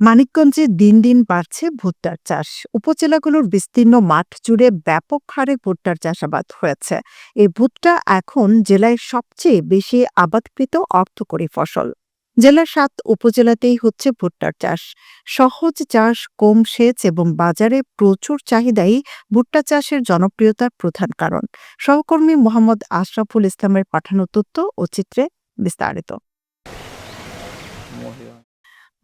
মানিকগঞ্জে দিন দিন বাড়ছে ভুট্টার চাষ। উপজেলাগুলোর বিস্তীর্ণ মাঠ জুড়ে ব্যাপক হারে ভুট্টার চাষাবাদ হয়েছে। এই ভুট্টা এখন জেলায় সবচেয়ে বেশি আবাদকৃত অর্থকরী ফসল। জেলার ৭ উপজেলাতেই হচ্ছে ভুট্টার চাষ। সহজ চাষ, কম সেচ এবং বাজারে প্রচুর চাহিদাই ভুট্টা চাষের জনপ্রিয়তার প্রধান কারণ। সহকর্মী মোহাম্মদ আশরাফুল ইসলামের পাঠানো তথ্য ও চিত্রে বিস্তারিত।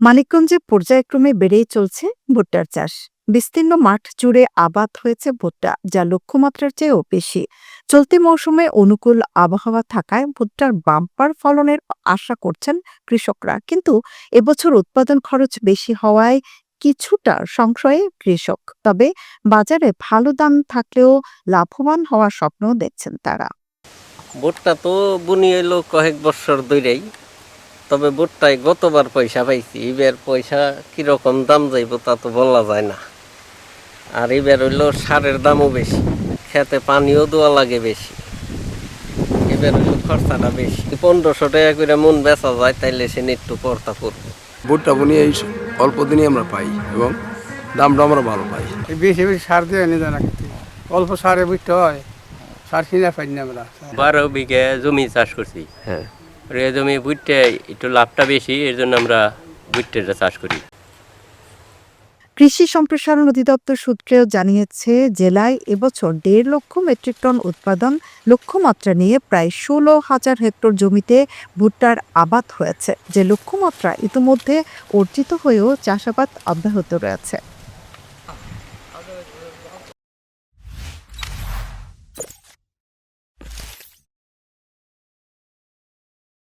মানিকগঞ্জে পর্যায়ক্রমে বেড়েই চলছে ভুট্টার চাষ। বিস্তীর্ণ মাঠ জুড়ে আবাদ হয়েছে ভুট্টা, যা লক্ষ্যমাত্রার চেয়েও বেশি। চলতি মৌসুমে অনুকূল আবহাওয়া থাকায় ভুট্টার বাম্পার ফলনের আশা করছেন কৃষকরা, কিন্তু এবছর উৎপাদন খরচ বেশি হওয়ায় কিছুটা সংশয়ে কৃষক। তবে বাজারে ভালো দাম থাকলেও লাভবান হওয়ার স্বপ্ন দেখছেন তারা। ভুট্টা তো বুনি এলো কয়েক বছর ধরেই, তবে ভুট্টায় গতবার পয়সা পাইছি, এবার পয়সা কিরকম দাম যাইব তা তো বলা যায় না। আর এবার হইলো সারের দামও বেশি, খেতে পানিও দেওয়া লাগে বেশি, এবার হইলো খরচাটা বেশি। ১৫০০ টাকা করে মন বেচা যায়, তাইলে সে একটু পড়তা পড়বো। ভুট্টা বুনি এই অল্প দিনই আমরা পাই এবং দামটা আমরা ভালো পাই। বেশি বেশি সার দিয়ে এনে জানা কিন্তু অল্প সারে বুঝতে হয়, সার কিনে পাই না আমরা। ১২ বিঘা জমি চাষ করছি। হ্যাঁ, এই জমি ভুট্টা একটু লাভটা বেশি, এর জন্য আমরা ভুট্টাটা চাষ করি। কৃষি সম্প্রসারণ অধিদপ্তর সূত্রেও জানিয়েছে, জেলায় এবছর ১.৫ লক্ষ মেট্রিক টন উৎপাদন লক্ষ্যমাত্রা নিয়ে প্রায় ১৬,০০০ হেক্টর জমিতে ভুট্টার আবাদ হয়েছে। যে লক্ষ্যমাত্রা ইতিমধ্যে অর্জিত হয়েও চাষাবাদ অব্যাহত রয়েছে।